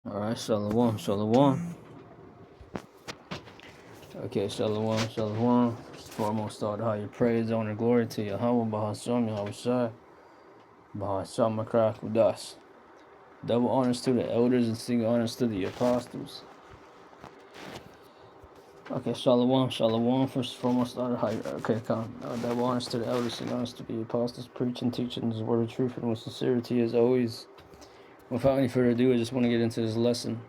Alright, Shalom, Shalom. Okay, Shalom, Shalom. Foremost, start how you praise, honor, glory to Yahweh, Bahashem, Yahweh Shai, Bahashem, Makrak, Udas. Double honors to the elders and single honors to the apostles. Okay, Shalom, Shalom. First and foremost, start how you, okay, come. Double honors to the elders, single honors to the apostles, preaching, teaching His word of truth, and with sincerity as always. Without any further ado, I just want to get into this lesson.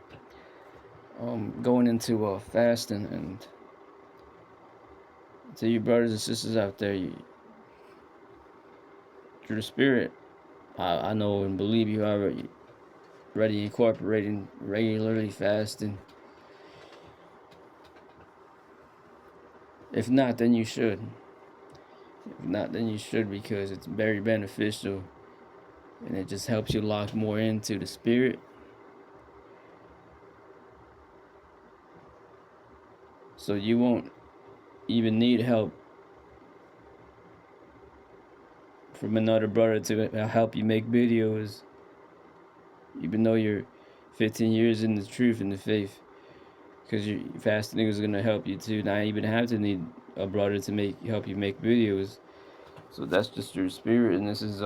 Going into fasting and to you brothers and sisters out there, through the Spirit, I know and believe you are already incorporating regularly fasting. If not, then you should. If not, then you should, because it's very beneficial and it just helps you lock more into the Spirit. So you won't even need help from another brother to help you make videos, even though you're 15 years in the truth and the faith, because your fasting is going to help you too. Not even have to need a brother to help you make videos. So that's just your spirit. And this is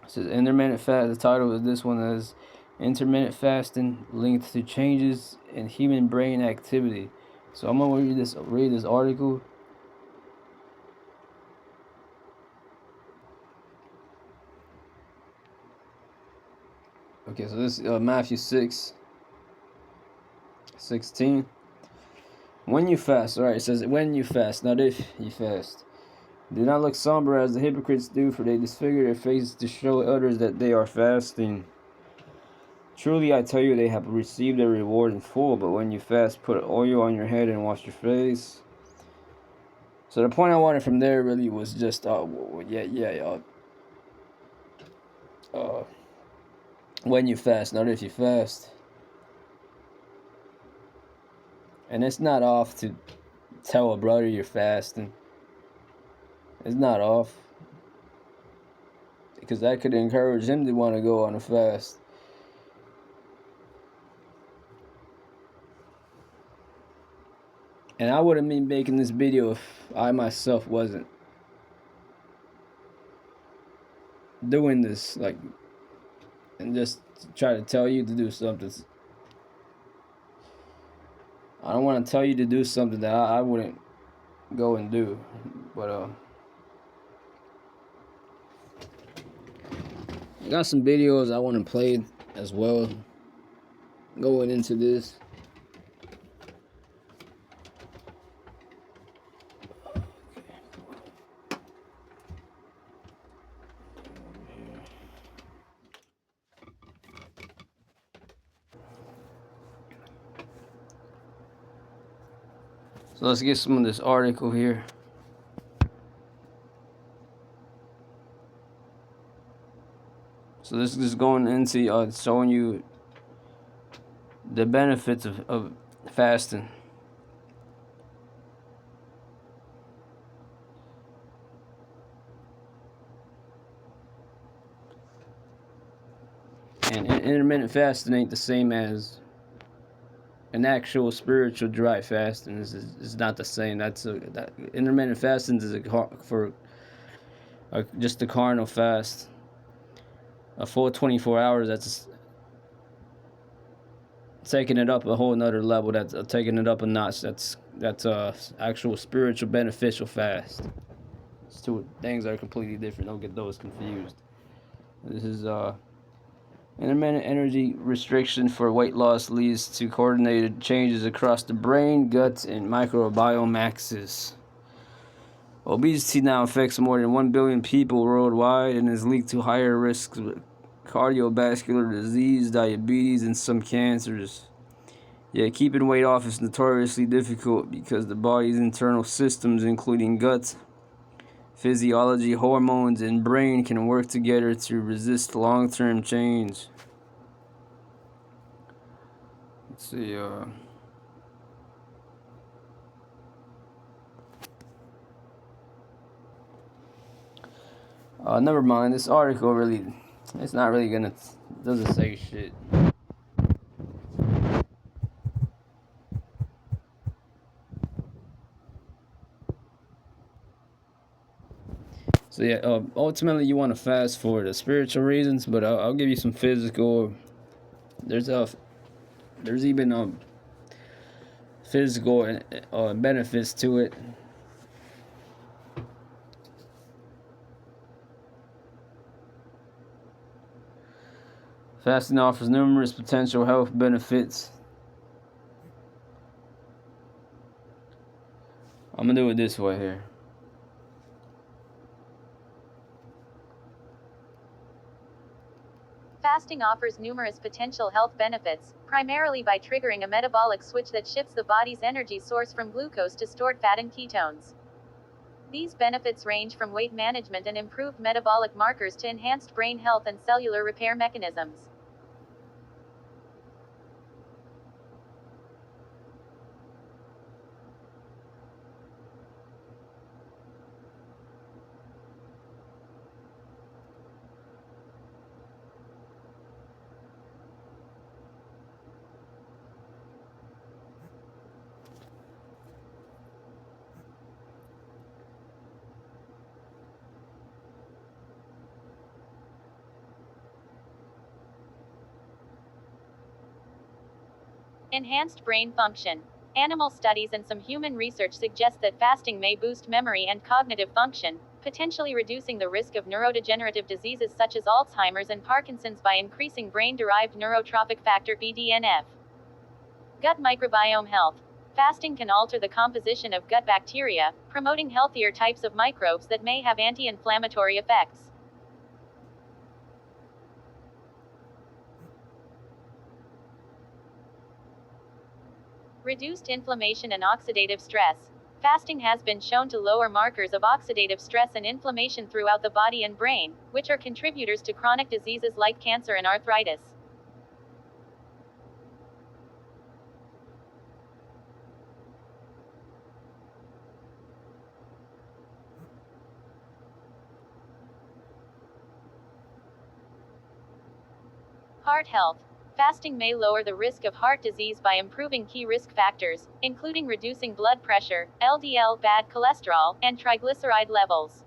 it says intermittent fast. The title of this one is intermittent fasting linked to changes in human brain activity. So I'm gonna read this article. Okay, so this is Matthew 6:16. When you fast, all right, it says when you fast, not if you fast. Do not look somber as the hypocrites do, for they disfigure their faces to show others that they are fasting. Truly I tell you, they have received their reward in full. But when you fast, put oil on your head and wash your face. So the point I wanted from there really was just, when you fast, not if you fast. And it's not off to tell a brother you're fasting. It's not off, because that could encourage him to want to go on a fast. And I wouldn't be making this video if I myself wasn't doing this, like, and just try to tell you to do something. I don't want to tell you to do something that I wouldn't go and do. But I got some videos I want to play as well going into this. So let's get some of this article here. So this is going into showing you the benefits of fasting. And intermittent fasting ain't the same as an actual spiritual dry fasting. Is not the same. That intermittent fasting is just a carnal fast. A full 24 hours, that's taking it up a whole nother level. That's taking it up a notch. That's actual spiritual beneficial fast. It's two things that are completely different. Don't get those confused. This is intermittent energy restriction for weight loss leads to coordinated changes across the brain, gut, and microbiome axis. Obesity now affects more than 1 billion people worldwide and is linked to higher risks of cardiovascular disease, diabetes, and some cancers. Yet keeping weight off is notoriously difficult because the body's internal systems, including gut, physiology, hormones, and brain, can work together to resist long-term change. Let's see, never mind. This article really, it's not really doesn't say shit. So yeah, ultimately you want to fast for the spiritual reasons, but I'll give you some physical. There's there's even physical benefits to it. Fasting offers numerous potential health benefits. I'm gonna do it this way here. Fasting offers numerous potential health benefits, primarily by triggering a metabolic switch that shifts the body's energy source from glucose to stored fat and ketones. These benefits range from weight management and improved metabolic markers to enhanced brain health and cellular repair mechanisms. Enhanced brain function. Animal studies and some human research suggest that fasting may boost memory and cognitive function, potentially reducing the risk of neurodegenerative diseases such as Alzheimer's and Parkinson's by increasing brain-derived neurotrophic factor BDNF. Gut microbiome health. Fasting can alter the composition of gut bacteria, promoting healthier types of microbes that may have anti-inflammatory effects. Reduced inflammation and oxidative stress. Fasting has been shown to lower markers of oxidative stress and inflammation throughout the body and brain, which are contributors to chronic diseases like cancer and arthritis. Heart health. Fasting may lower the risk of heart disease by improving key risk factors, including reducing blood pressure, LDL, bad cholesterol, and triglyceride levels.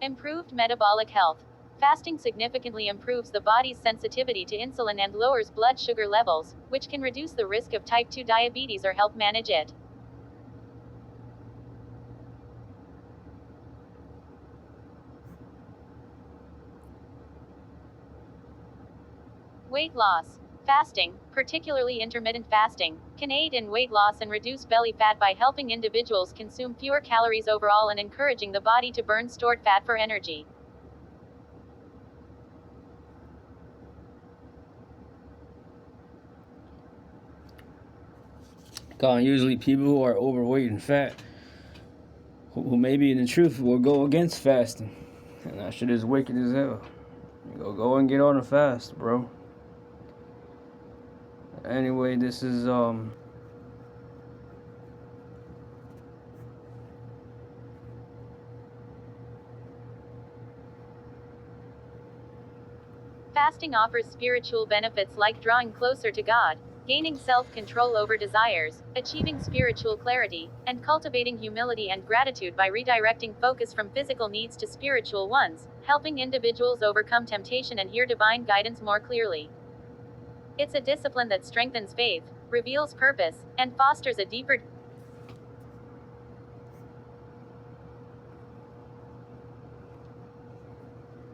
Improved metabolic health. Fasting significantly improves the body's sensitivity to insulin and lowers blood sugar levels, which can reduce the risk of type 2 diabetes or help manage it. Weight loss. Fasting, particularly intermittent fasting, can aid in weight loss and reduce belly fat by helping individuals consume fewer calories overall and encouraging the body to burn stored fat for energy. Usually people who are overweight and fat, who maybe in the truth will go against fasting, and that shit is wicked as hell. Go and get on a fast, bro. Anyway, this is Fasting offers spiritual benefits like drawing closer to God, gaining self control over desires, achieving spiritual clarity, and cultivating humility and gratitude by redirecting focus from physical needs to spiritual ones, helping individuals overcome temptation and hear divine guidance more clearly. It's a discipline that strengthens faith, reveals purpose, and fosters a deeper.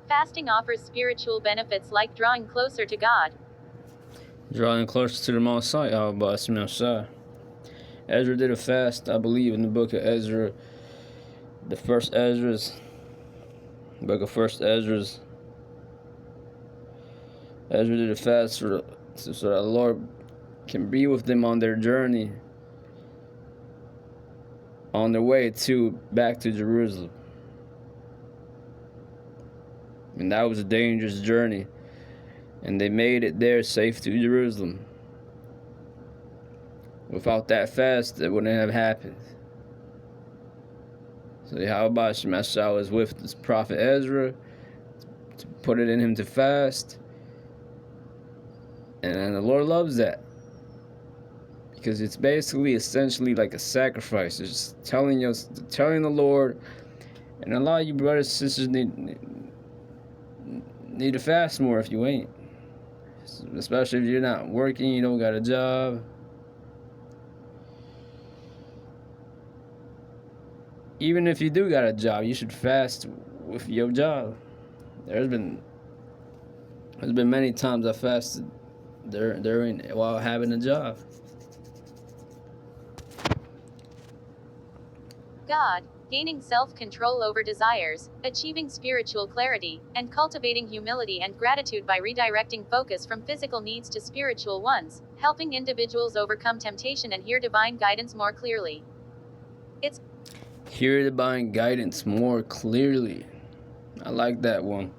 Fasting offers spiritual benefits like drawing closer to God. drawing closer to the Most High. Ezra did a fast, I believe, in the book of Ezra, the first Ezra's, book of First Ezra's. Ezra did a fast so that the Lord can be with them on their journey, on their way back to Jerusalem. And that was a dangerous journey, and they made it there safe to Jerusalem. Without that fast, that wouldn't have happened. So Yahweh Shemashah was with this prophet Ezra to put it in him to fast, and the Lord loves that. because it's basically essentially like a sacrifice. It's just telling the Lord, and a lot of you brothers and sisters need to fast more if you ain't, especially if you're not working, you don't got a job. Even if you do got a job, you should fast with your job. There's been many times I fasted during while having a job. God, gaining self-control over desires, achieving spiritual clarity, and cultivating humility and gratitude by redirecting focus from physical needs to spiritual ones, helping individuals overcome temptation and hear divine guidance more clearly. Hear divine guidance more clearly. I like that one.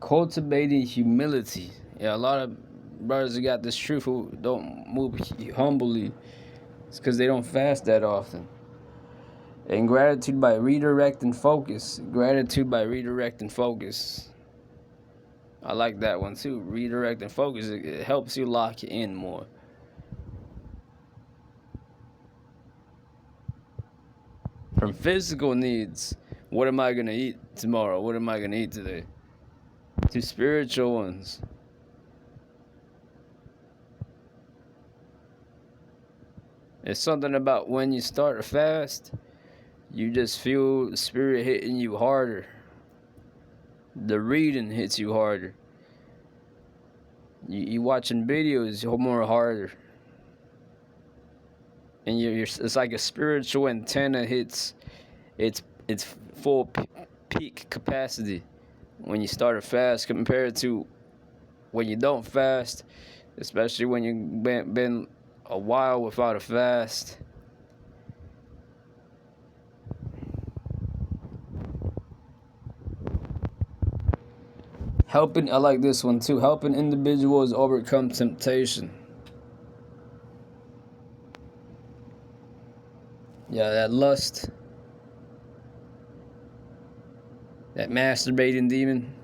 Cultivating humility. Yeah, a lot of brothers who got this truth who don't move humbly. It's because they don't fast that often. And gratitude by redirecting focus. Gratitude by redirecting focus. I like that one too. Redirecting focus. It helps you lock in more. From physical needs, what am I going to eat tomorrow? What am I going to eat today? To spiritual ones. It's something about when you start a fast, you just feel the spirit hitting you harder. The reading hits you harder. You watching videos more harder. And it's like a spiritual antenna hits its full peak capacity when you start a fast compared to when you don't fast, especially when you've been a while without a fast. I like this one too. Helping individuals overcome temptation. Yeah, that lust, that masturbating demon.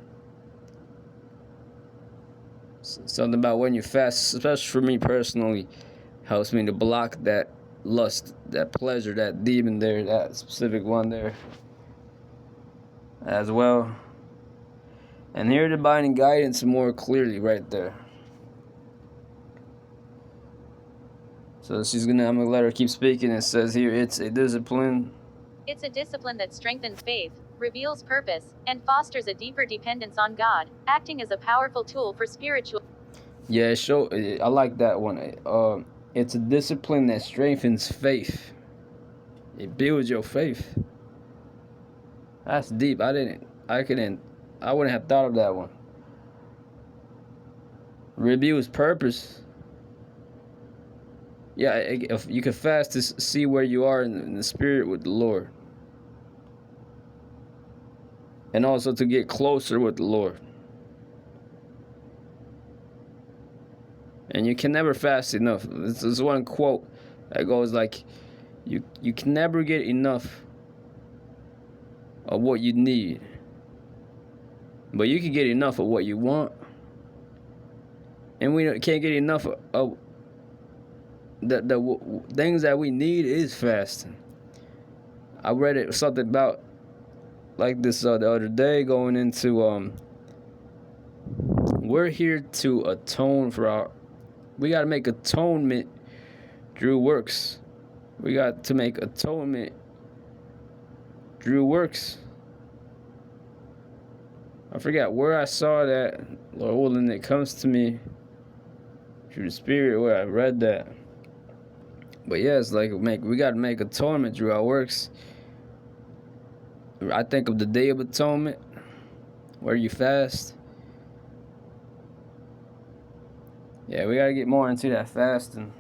Something about when you fast, especially for me personally, helps me to block that lust, that pleasure, that demon there, that specific one there as well. And hear divine guidance more clearly right there. So I'm gonna let her keep speaking. It says here, it's a discipline. It's a discipline that strengthens faith, reveals purpose, and fosters a deeper dependence on God, acting as a powerful tool for spiritual. Yeah, I like that one. It's a discipline that strengthens faith. It builds your faith. That's deep. I wouldn't have thought of that one. Reveals purpose. Yeah, if you can fast to see where you are in the spirit with the Lord. And also to get closer with the Lord. And you can never fast enough. This is one quote that goes like, you can never get enough of what you need. But you can get enough of what you want. And we can't get enough of the things that we need is fasting. I read something about like this the other day going into we're here to atone for we got to make atonement through works. We got to make atonement through works. I forgot where I saw that, Lord willing, it comes to me through the Spirit where I read that. But yeah, it's like we got to make atonement through our works. I think of the Day of Atonement, where you fast. Yeah, we got to get more into that fasting.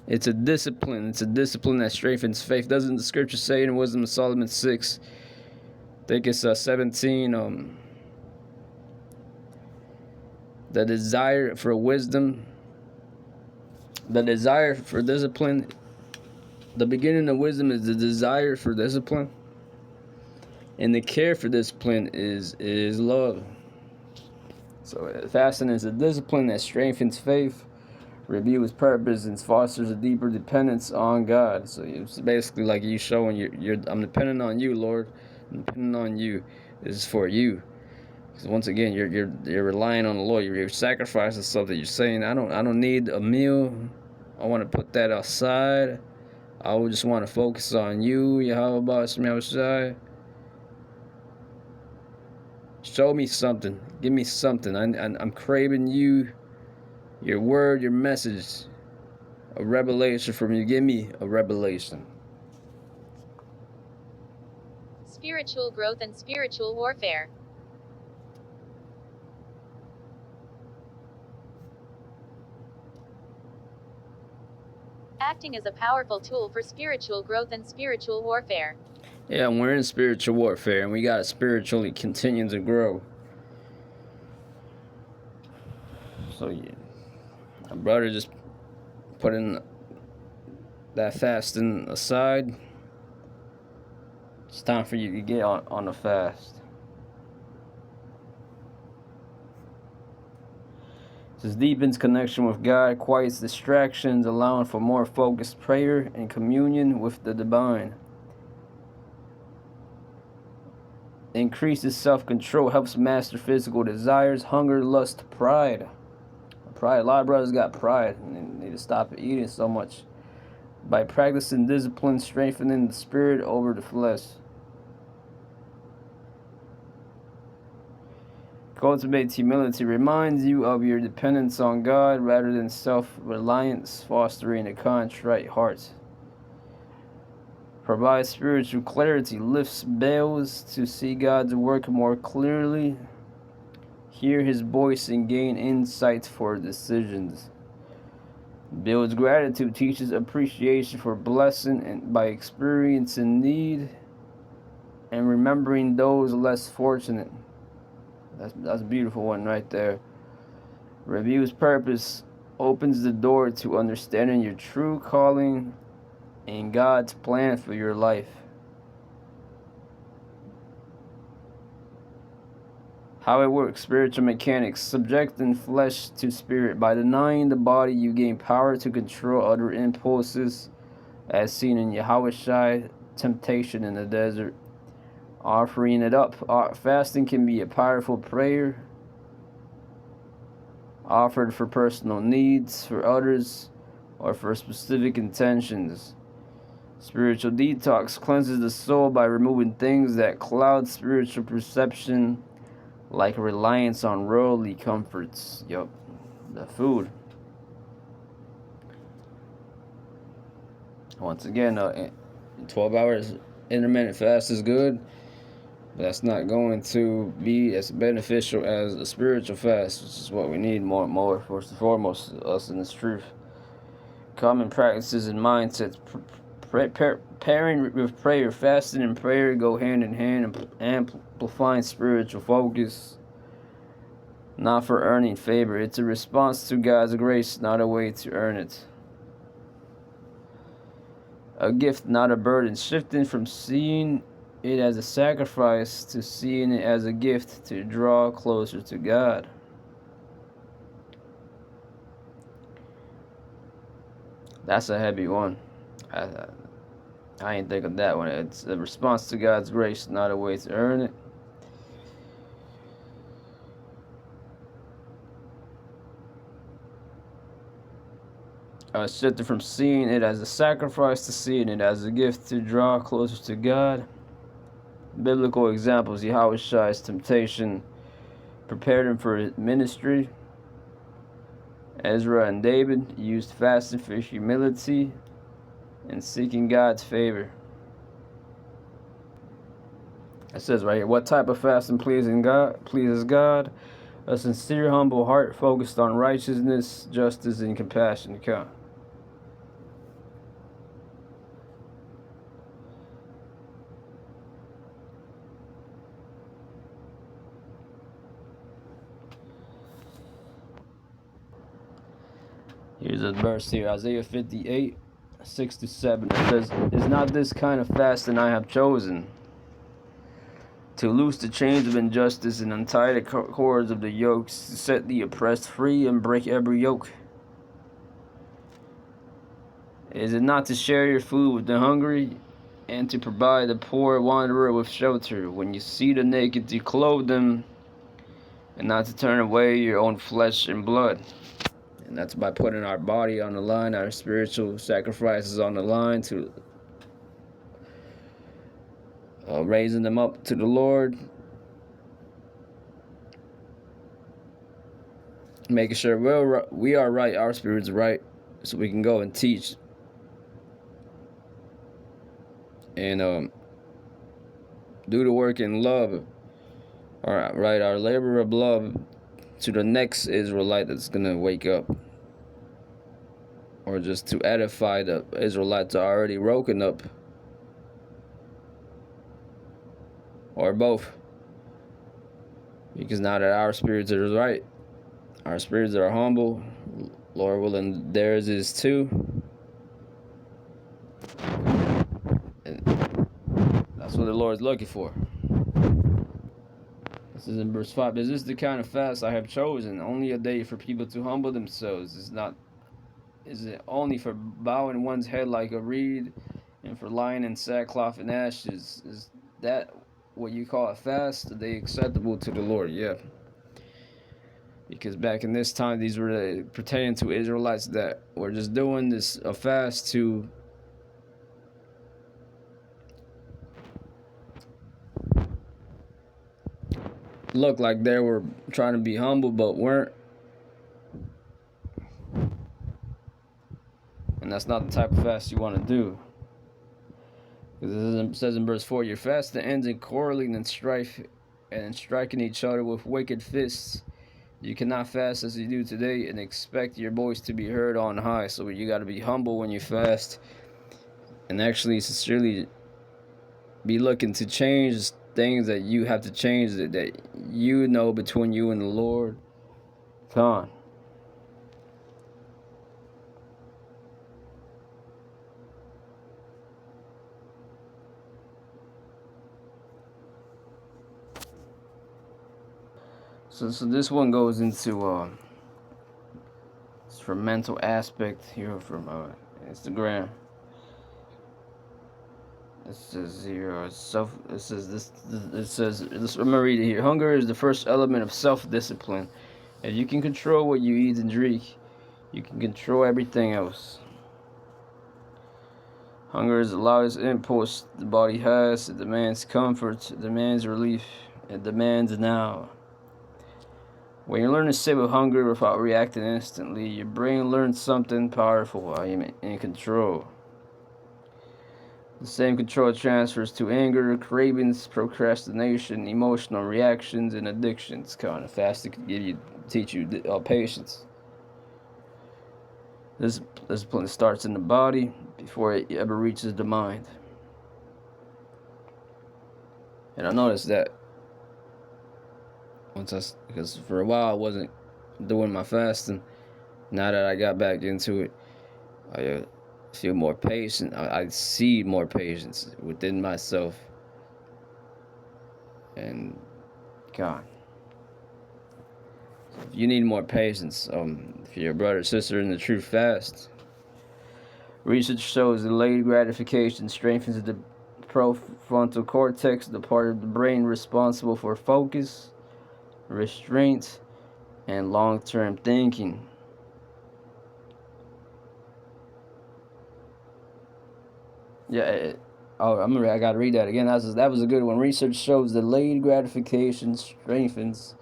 It's a discipline. It's a discipline that strengthens faith. Doesn't the scripture say in Wisdom of Solomon 6, I think it's 17, the desire for wisdom, the desire for discipline The beginning of wisdom is the desire for discipline, and the care for discipline is love. So fasting is a discipline that strengthens faith, reveals purpose, and fosters a deeper dependence on God. So it's basically like you showing I'm dependent on you, Lord. I'm dependent on you. This is for you. Because once again, you're relying on the Lord. You're sacrificing something. You're saying, I don't need a meal. I want to put that aside. I would just want to focus on you, Yahweh Shai. Show me something. Give me something. I'm craving you, your word, your message. A revelation from you. Give me a revelation. Spiritual growth and spiritual warfare. Acting as a powerful tool for spiritual growth and spiritual warfare. Yeah, we're in spiritual warfare, and we gotta spiritually continue to grow. So yeah, my brother just putting that fasting aside. It's time for you to get on the fast. This deepens connection with God, quiets distractions, allowing for more focused prayer and communion with the divine. Increases self-control, helps master physical desires, hunger, lust, pride. Pride. A lot of brothers got pride and they need to stop eating so much. By practicing discipline, strengthening the spirit over the flesh. Cultivates humility, reminds you of your dependence on God rather than self-reliance, fostering a contrite heart. Provides spiritual clarity, lifts veils to see God's work more clearly, hear His voice, and gain insight for decisions. Builds gratitude, teaches appreciation for blessing and by experiencing need and remembering those less fortunate. That's a beautiful one right there. Reviews purpose, opens the door to understanding your true calling and God's plan for your life. How it works, spiritual mechanics, subjecting flesh to spirit. By denying the body, you gain power to control other impulses, as seen in Yahushua temptation in the desert. Offering it up. Fasting can be a powerful prayer, offered for personal needs, for others, or for specific intentions. Spiritual detox cleanses the soul by removing things that cloud spiritual perception, like reliance on worldly comforts. Yup, the food. Once again, 12 hours intermittent fast is good, but that's not going to be as beneficial as a spiritual fast, which is what we need more and more, first and foremost, us in this truth. Common practices and mindsets. Pairing with prayer, fasting and prayer go hand in hand, amplifying spiritual focus. Not for earning favor, it's a response to God's grace, not a way to earn it. A gift, not a burden. Shifting from seeing it as a sacrifice to seeing it as a gift to draw closer to God. That's a heavy one. I ain't think of that one. It's a response to God's grace, not a way to earn it. Shifted from seeing it as a sacrifice to seeing it as a gift to draw closer to God. Biblical examples: Yahushua's temptation prepared him for ministry. Ezra and David used fasting for humility and seeking God's favor. It says right here, what type of fasting pleases God? A sincere, humble heart focused on righteousness, justice, and compassion. Here's a verse here, Isaiah 58, 6 to 7. It says, "Is not this kind of fasting I have chosen, to loose the chains of injustice and untie the cords of the yokes, to set the oppressed free and break every yoke? Is it not to share your food with the hungry, and to provide the poor wanderer with shelter? When you see the naked, to clothe them, and not to turn away your own flesh and blood." And that's by putting our body on the line, our spiritual sacrifices on the line, to raising them up to the Lord, making sure we are right, our spirit's right, so we can go and teach and do the work in love. All right, our labor of love to the next Israelite that's gonna wake up, or just to edify the Israelites already woken up, or both. Because now that our spirits are right, our spirits are humble, Lord willing, theirs is too. And that's what the Lord's looking for. This is in verse 5. "Is this the kind of fast I have chosen? Only a day for people to humble themselves. Is it only for bowing one's head like a reed, and for lying in sackcloth and ashes? Is that what you call a fast? Are they acceptable to the Lord?" Yeah. Because back in this time, these were pertaining to Israelites that were just doing this a fast to look like they were trying to be humble, but weren't. And that's not the type of fast you want to do. Because it says in verse 4, "Your fast that ends in quarreling and strife, and striking each other with wicked fists. You cannot fast as you do today and expect your voice to be heard on high." So you got to be humble when you fast, and actually sincerely be looking to change things that you have to change, that you know between you and the Lord. Come on. So this one goes into it's for mental aspect here from Instagram. It says here I'm gonna read it here. "Hunger is the first element of self-discipline. If you can control what you eat and drink, you can control everything else. Hunger is the loudest impulse the body has. It demands comfort, it demands relief, it demands now. When you learn to sit with hunger without reacting instantly, your brain learns something powerful. I am in control. The same control transfers to anger, cravings, procrastination, emotional reactions, and addictions." Kind of fasting can teach you patience. This discipline starts in the body before it ever reaches the mind. And I noticed that because for a while I wasn't doing my fasting. Now that I got back into it, I feel more patient. I see more patience within myself. And God, if you need more patience, if you're a brother or sister in the true fast, research shows delayed gratification strengthens the prefrontal cortex, the part of the brain responsible for focus, restraint, and long-term thinking. Yeah, I gotta read that again. That was a good one. Research shows delayed gratification strengthens,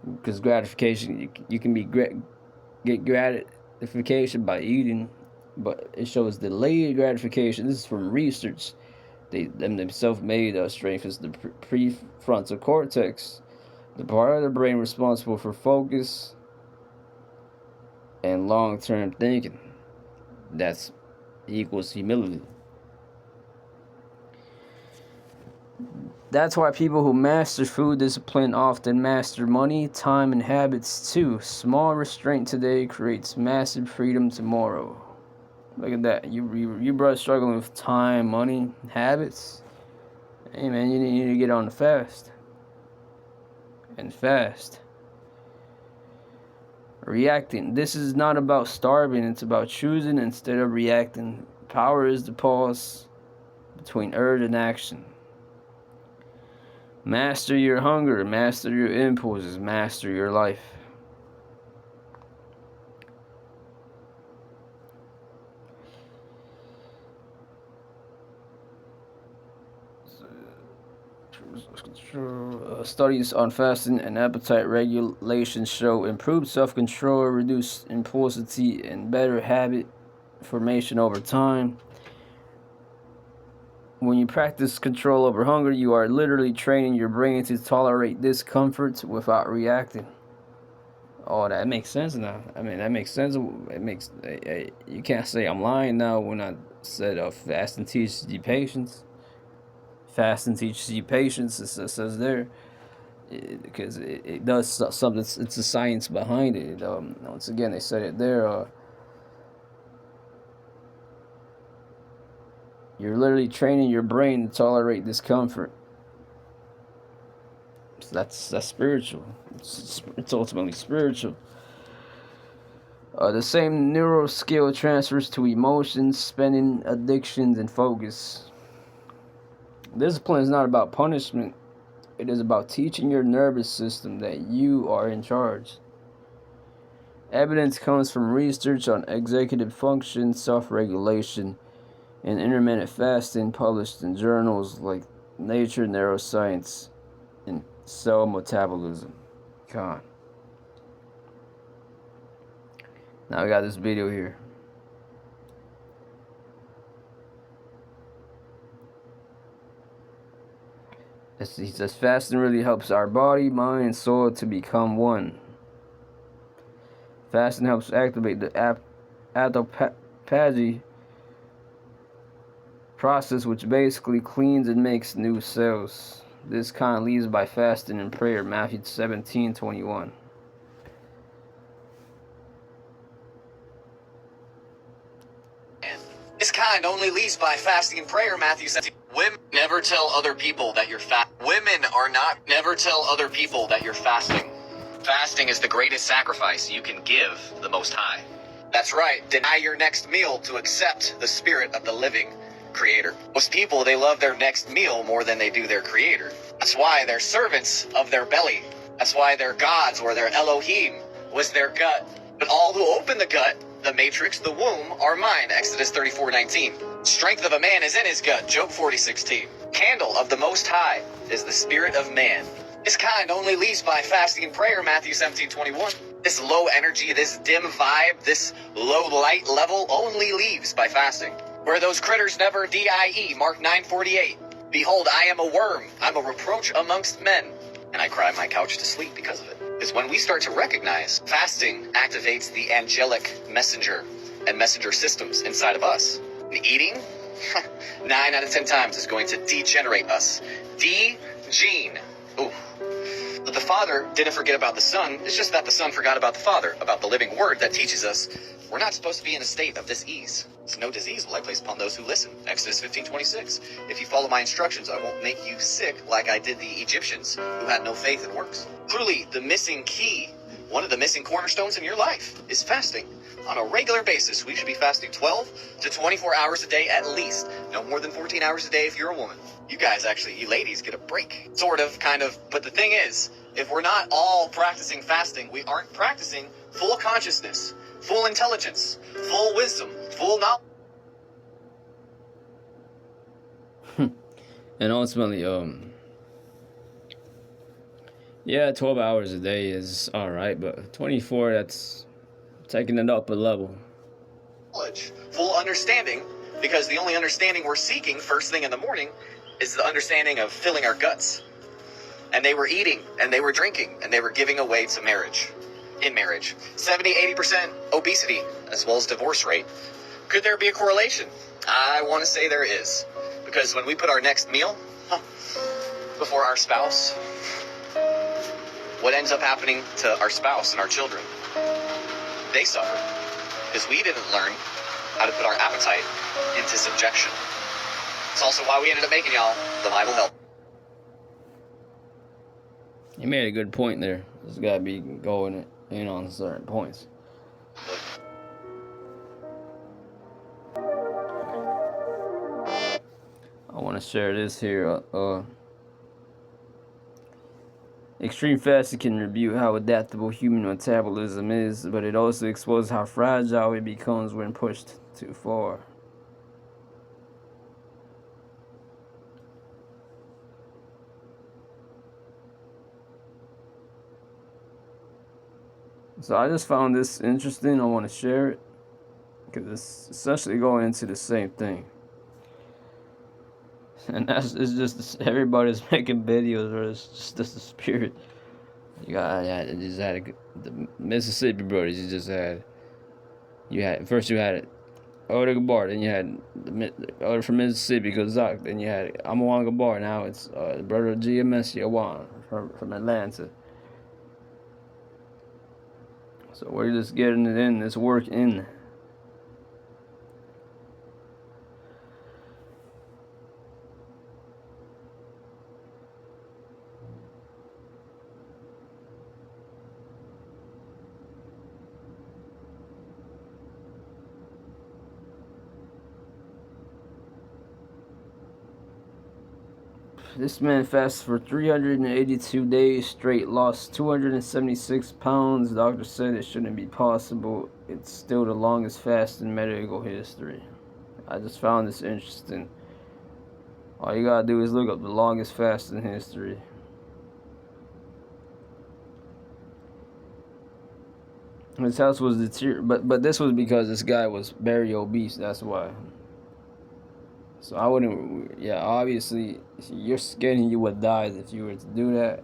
because gratification, you can get gratification by eating, but it shows delayed gratification. This is from research. They themselves made strengthens the prefrontal cortex, the part of the brain responsible for focus and long-term thinking. That's equals humility. That's why people who master food discipline often master money, time, and habits too. Small restraint today creates massive freedom tomorrow. Look at that. You brother struggling with time, money, habits. Hey man, you need to get on the fast. And fast. Reacting. This is not about starving, it's about choosing instead of reacting. Power is the pause between urge and action. Master your hunger, master your impulses, master your life. Studies on fasting and appetite regulation show improved self-control, reduced impulsivity, and better habit formation over time. When you practice control over hunger, you are literally training your brain to tolerate discomfort without reacting. Oh, that makes sense now. I mean, that makes sense. It makes you can't say I'm lying now when I said fasting teaches you patience. Fasting teaches you patience. It says there. Because it does something. It's a science behind it. Once again, they said it there. You're literally training your brain to tolerate discomfort. So that's spiritual. It's ultimately spiritual. The same neural skill transfers to emotions, spending, addictions, and focus. Discipline is not about punishment. It is about teaching your nervous system that you are in charge. Evidence comes from research on executive function, self-regulation, and intermittent fasting published in journals like Nature Neuroscience and Cell Metabolism. Con. Now I got this video here. He says fasting really helps our body, mind, and soul to become one. Fasting helps activate the autophagy process, which basically cleans and makes new cells. This kind leads by fasting and prayer. Matthew 17:21. This kind only leads by fasting and prayer. Matthew 17. Women never tell other people that you're fat. Women are not. Never tell other people that you're fasting. Fasting is the greatest sacrifice you can give the Most High. That's right. Deny your next meal to accept the spirit of the living Creator. Most people, they love their next meal more than they do their Creator. That's why they're servants of their belly. That's why their gods or their Elohim was their gut. But all who open the gut, the matrix, the womb, are mine. Exodus 34:19. Strength of a man is in his gut. Job 40:16. Candle of the Most High is the spirit of man. This kind only leaves by fasting and prayer. Matthew 17:21. This low energy, this dim vibe, this low light level only leaves by fasting. Where those critters never die. Mark 9:48. Behold, I am a worm. I'm a reproach amongst men, and I cry my couch to sleep because of it. Is when we start to recognize fasting activates the angelic messenger and messenger systems inside of us. And eating, 9 out of 10 times is going to degenerate us. D-gene. Ooh. But the Father didn't forget about the Son. It's just that the Son forgot about the Father, about the living Word that teaches us we're not supposed to be in a state of disease. So no disease will I place upon those who listen. Exodus 15:26. If you follow my instructions, I won't make you sick like I did the Egyptians who had no faith in works. Truly, the missing key, one of the missing cornerstones in your life is fasting. On a regular basis, we should be fasting 12 to 24 hours a day at least. No more than 14 hours a day if you're a woman. You guys actually, you ladies get a break. Sort of, kind of. But the thing is, if we're not all practicing fasting, we aren't practicing full consciousness, full intelligence, full wisdom, full knowledge. And ultimately, yeah, 12 hours a day is all right, but 24, that's taking it up a level. Full understanding, because the only understanding we're seeking first thing in the morning is the understanding of filling our guts. And they were eating, and they were drinking, and they were giving away to marriage. In marriage, 70-80% obesity, as well as divorce rate. Could there be a correlation? I want to say there is. Because when we put our next meal before our spouse, what ends up happening to our spouse and our children? They suffer. Because we didn't learn how to put our appetite into subjection. It's also why we ended up making y'all the Bible Help. You made a good point there. There's got to be going in on certain points. I want to share this here. Extreme fasting can reveal how adaptable human metabolism is, but it also exposes how fragile it becomes when pushed too far. So I just found this interesting. I want to share it because it's essentially going into the same thing. And it's just everybody's making videos, or it's just the spirit. You got, the Mississippi brothers. You had Oda Gabar, then you had the Oda from Mississippi, Gazak, then you had Amawan Gabar. Now it's brother GMS Yawan from Atlanta. So we're just getting it in, this work in. This man fasted for 382 days straight, lost 276 pounds. Doctor said it shouldn't be possible. It's still the longest fast in medical history. I just found this interesting. All you gotta do is look up the longest fast in history. His house was deteriorated, but this was because this guy was very obese. That's why. So I wouldn't, yeah, obviously, your skin, you would die if you were to do that.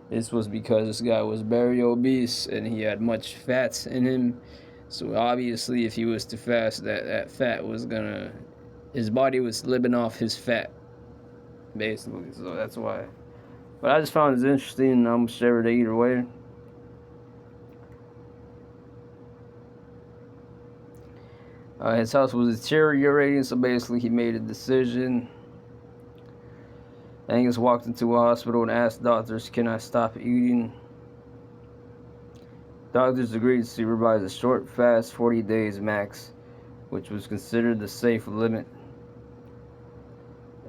This was because this guy was very obese and he had much fats in him. So obviously, if he was to fast, that fat was gonna, his body was living off his fat, basically. So that's why. But I just found it interesting, and I'm gonna share it either way. His house was deteriorating, so basically he made a decision. Angus walked into a hospital and asked doctors, "Can I stop eating?" Doctors agreed to supervise a short fast, 40 days max, which was considered the safe limit.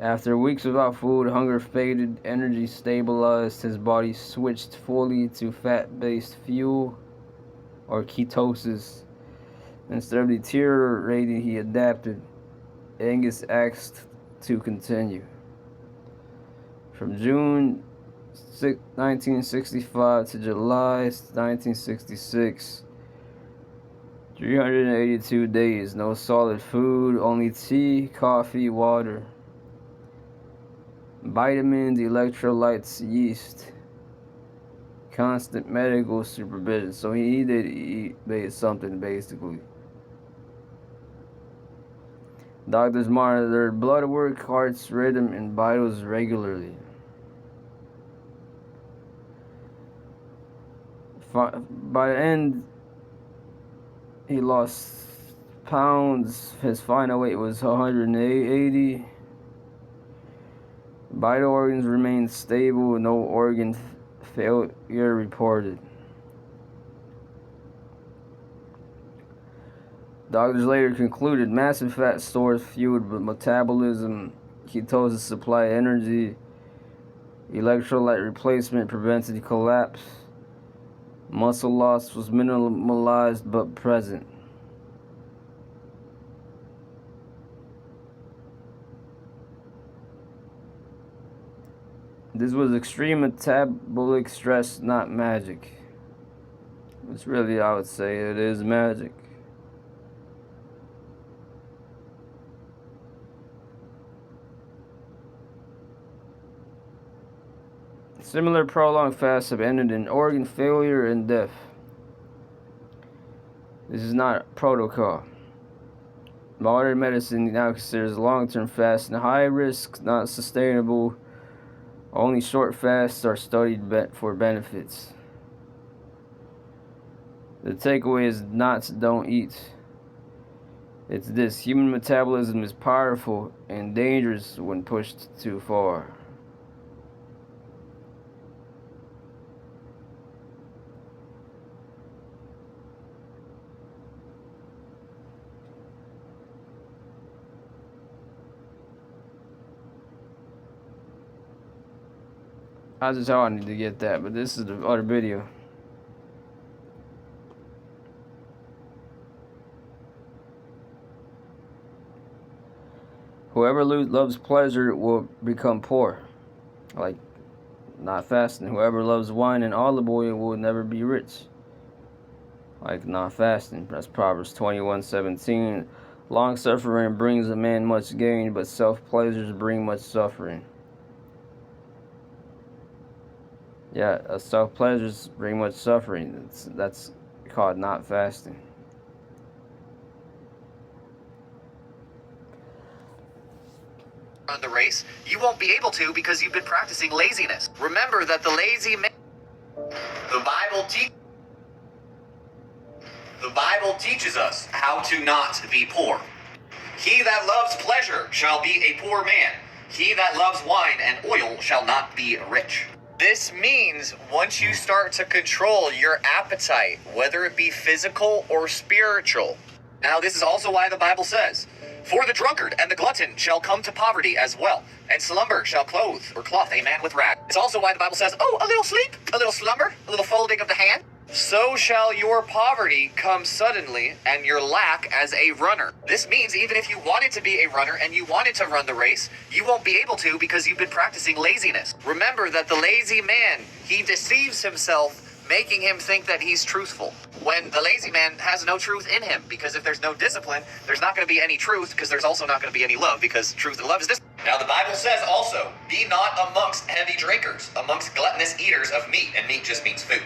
After weeks without food, hunger faded, energy stabilized, his body switched fully to fat-based fuel, or ketosis. Instead of deteriorating, he adapted. Angus asked to continue. From June 1965 to July 1966, 382 days, no solid food, only tea, coffee, water, vitamins, electrolytes, yeast, constant medical supervision. So he did eat something, basically. Doctors monitored blood work, heart's rhythm, and vitals regularly. By the end, he lost pounds. His final weight was 180. Vital organs remained stable, no organ failure reported. Doctors later concluded massive fat stores fueled with metabolism, ketosis supply energy, electrolyte replacement prevented collapse, muscle loss was minimalized but present. This was extreme metabolic stress, not magic. It's really, I would say, it is magic. Similar prolonged fasts have ended in organ failure and death. This is not protocol. Modern medicine now considers long-term fasting high risk, not sustainable. Only short fasts are studied for benefits. The takeaway is don't eat. It's this: human metabolism is powerful and dangerous when pushed too far. I just how I need to get that, but this is the other video. Whoever loves pleasure will become poor. Like, not fasting. Whoever loves wine and olive oil will never be rich. Like, not fasting. That's Proverbs 21:17. Long suffering brings a man much gain, but self-pleasures bring much suffering. Yeah, self-pleasures bring much suffering. That's called not fasting. Run the race, you won't be able to because you've been practicing laziness. Remember that the lazy man, the Bible teaches us how to not be poor. He that loves pleasure shall be a poor man. He that loves wine and oil shall not be rich. This means once you start to control your appetite, whether it be physical or spiritual. Now, this is also why the Bible says, "For the drunkard and the glutton shall come to poverty as well, and slumber shall cloth a man with rags." It's also why the Bible says, "Oh, a little sleep, a little slumber, a little folding of the hand. So shall your poverty come suddenly, and your lack as a runner." This means even if you wanted to be a runner and you wanted to run the race, you won't be able to because you've been practicing laziness. Remember that the lazy man, he deceives himself, making him think that he's truthful, when the lazy man has no truth in him, because if there's no discipline, there's not going to be any truth, because there's also not going to be any love, because truth and love is this. Now the Bible says also, "Be not amongst heavy drinkers, amongst gluttonous eaters of meat," and meat just means food.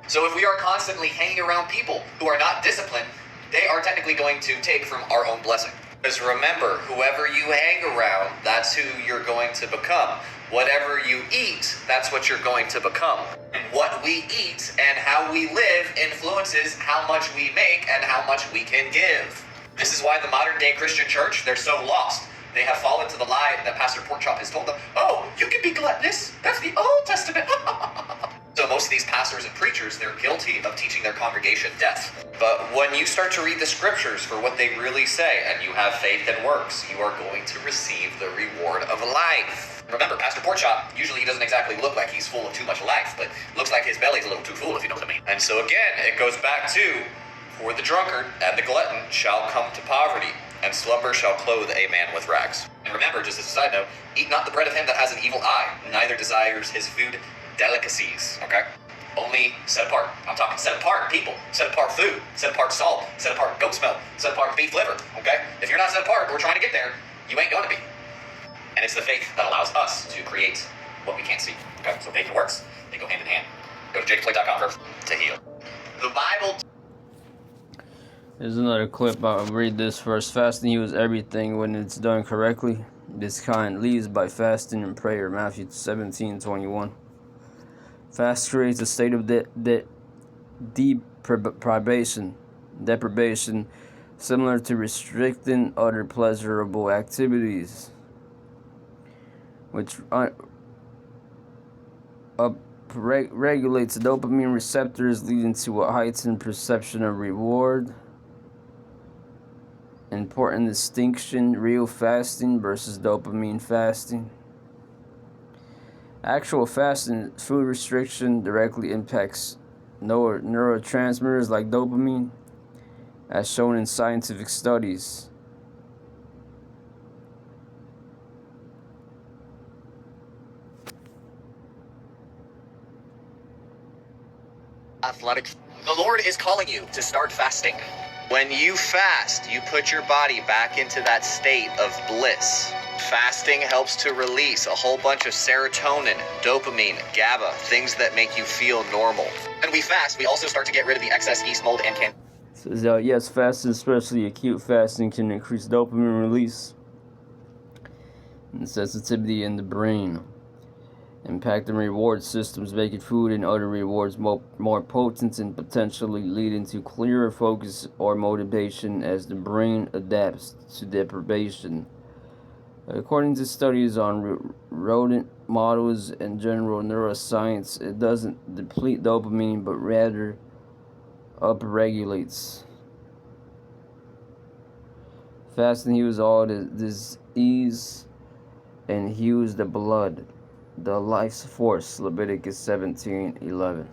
So if we are constantly hanging around people who are not disciplined, they are technically going to take from our own blessing. Because remember, whoever you hang around, that's who you're going to become. Whatever you eat, that's what you're going to become. And what we eat and how we live influences how much we make and how much we can give. This is why the modern day Christian church, they're so lost. They have fallen to the lie that Pastor Porkchop has told them, "Oh, you can be gluttonous. That's the Old Testament." So most of these pastors and preachers, they're guilty of teaching their congregation death. But when you start to read the scriptures for what they really say, and you have faith and works, you are going to receive the reward of life. Remember, Pastor Porkchop, usually he doesn't exactly look like he's full of too much life, but looks like his belly's a little too full, if you know what I mean. And so again, it goes back to, "For the drunkard and the glutton shall come to poverty, and slumber shall clothe a man with rags." And remember, just as a side note, eat not the bread of him that has an evil eye, neither desires his food delicacies, okay? Only set apart. I'm talking set apart people, set apart food, set apart salt, set apart goat's milk, set apart beef liver, okay? If you're not set apart, we're trying to get there, you ain't going to be. And it's the faith that allows us to create what we can't see, okay? So faith and works, they go hand in hand. Go to jacobslake.com to heal. The Bible... There's another clip. I'll read this first. Fasting heals everything when it's done correctly. This kind leads by fasting and prayer. Matthew 17:21. Fast creates a state of deprivation, similar to restricting other pleasurable activities, which regulates dopamine receptors, leading to a heightened perception of reward. Important distinction: real fasting versus dopamine fasting. Actual fasting, food restriction, directly impacts neurotransmitters like dopamine, as shown in scientific studies. Athletics. The Lord is calling you to start fasting. When you fast, you put your body back into that state of bliss. Fasting helps to release a whole bunch of serotonin, dopamine, GABA, things that make you feel normal. When we fast, we also start to get rid of the excess yeast, mold, and cancer. Says, yes, fasting, especially acute fasting, can increase dopamine release and sensitivity in the brain. impacting reward systems, making food and other rewards more potent and potentially leading to clearer focus or motivation as the brain adapts to deprivation. According to studies on rodent models and general neuroscience, it doesn't deplete dopamine but rather upregulates. Fasting heals all disease and heals the blood, the life's force. Leviticus 17:11.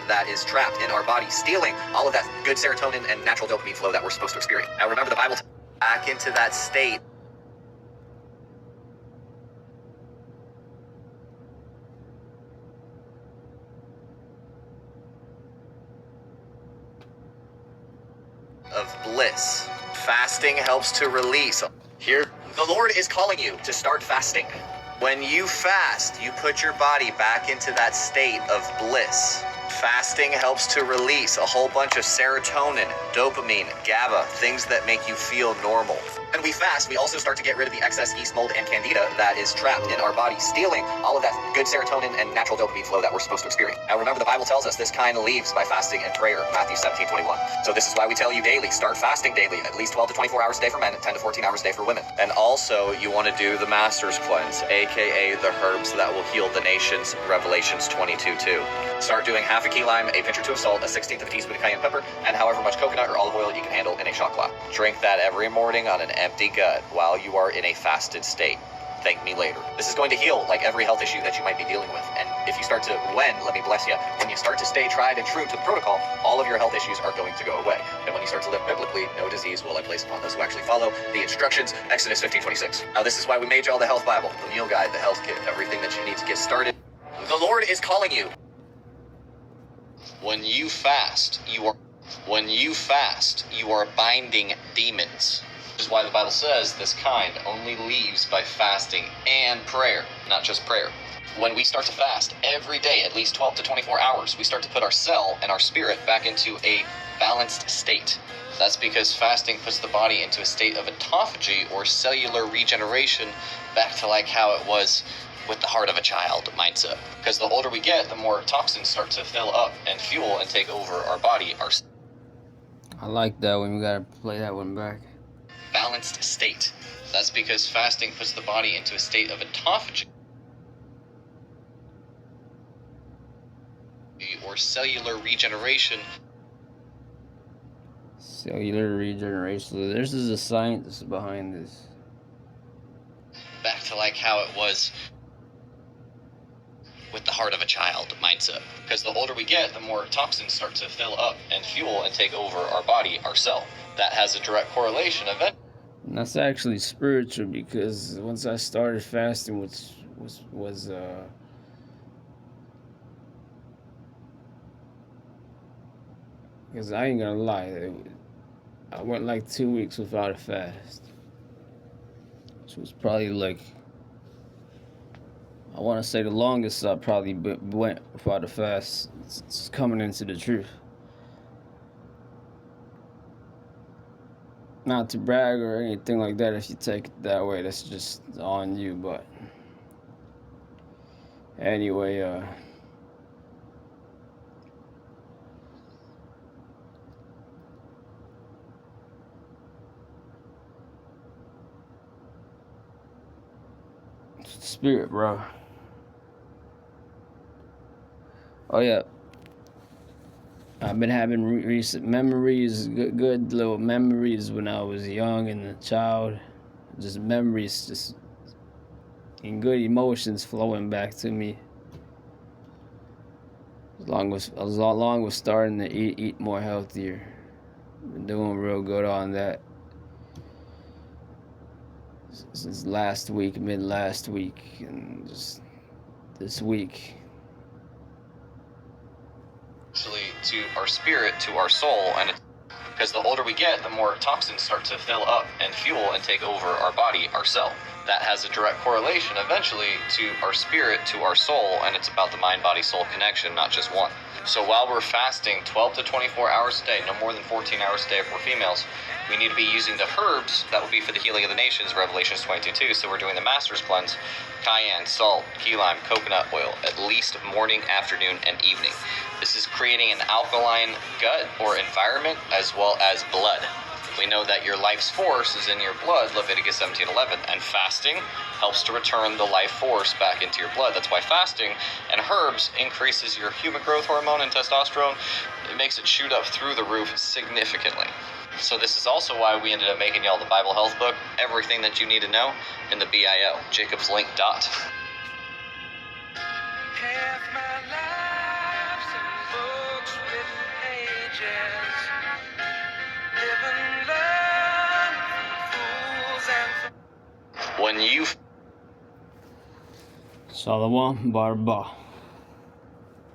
That is trapped in our body, stealing all of that good serotonin and natural dopamine flow that we're supposed to experience. Now remember, the Bible back into that state of bliss. Fasting helps to release. Here, the Lord is calling you to start fasting. When you fast, you put your body back into that state of bliss. Fasting helps to release a whole bunch of serotonin, dopamine, GABA, things that make you feel normal. When we fast, we also start to get rid of the excess yeast mold and candida that is trapped in our body, stealing all of that good serotonin and natural dopamine flow that we're supposed to experience. Now remember, the Bible tells us this kind leaves by fasting and prayer, Matthew 17:21. So this is why we tell you daily, start fasting daily, at least 12 to 24 hours a day for men, 10 to 14 hours a day for women. And also, you want to do the Master's Cleanse, aka the herbs that will heal the nations, Revelations 22:2. Start doing half a key lime, a pinch or two of salt, a 16th of a teaspoon of cayenne pepper, and however much coconut or olive oil you can handle in a shot glass. Drink that every morning on an empty gut while you are in a fasted state. Thank me later. This is going to heal like every health issue that you might be dealing with. And if you start to, let me bless you, when you start to stay tried and true to the protocol, all of your health issues are going to go away. And when you start to live biblically, no disease will I place upon those who actually follow the instructions, Exodus 15:26. Now this is why we made you all the health Bible, the meal guide, the health kit, everything that you need to get started. The Lord is calling you. When you fast, you are binding demons. This is why the Bible says this kind only leaves by fasting and prayer, not just prayer. When we start to fast every day, at least 12 to 24 hours, we start to put our cell and our spirit back into a balanced state. That's because fasting puts the body into a state of autophagy or cellular regeneration, back to like how it was with the heart of a child mindset. Because the older we get, the more toxins start to fill up and fuel and take over our body. I like that one. We gotta play that one back. Balanced state. That's because fasting puts the body into a state of autophagy or cellular regeneration. Cellular regeneration. This is a science behind this. Back to like how it was with the heart of a child mindset. Because the older we get, the more toxins start to fill up and fuel and take over our body, our cell. That has a direct correlation event. And that's actually spiritual, because once I started fasting, which was because I ain't gonna lie, I went like 2 weeks without a fast, which was probably like, I want to say the longest I probably went without a fast. It's coming into the truth. Not to brag or anything like that. If you take it that way, that's just on you. But anyway, spirit, bro. Oh yeah, I've been having recent memories, good little memories when I was young and a child. Just memories, just and good emotions flowing back to me. Along with starting to eat more healthier. Been doing real good on that since last week, mid last week, and just this week. To our spirit, to our soul, and because the older we get, the more toxins start to fill up and fuel and take over our body, our cell. that has a direct correlation eventually to our spirit, to our soul, and it's about the mind-body-soul connection, not just one. So while we're fasting 12 to 24 hours a day, no more than 14 hours a day if we're females, we need to be using the herbs that will be for the healing of the nations, Revelations 22:2. So we're doing the Master's Cleanse, cayenne, salt, key lime, coconut oil, at least morning, afternoon, and evening. This is creating an alkaline gut or environment as well as blood. We know that your life's force is in your blood, Leviticus 17:11, and fasting helps to return the life force back into your blood. That's why fasting and herbs increases your human growth hormone and testosterone. It makes it shoot up through the roof significantly. So this is also why we ended up making y'all the Bible Health book, everything that you need to know in the BIO, JacobsLink. Half my life's in books with pages. Live and learn from fools and When you Salawam Barba.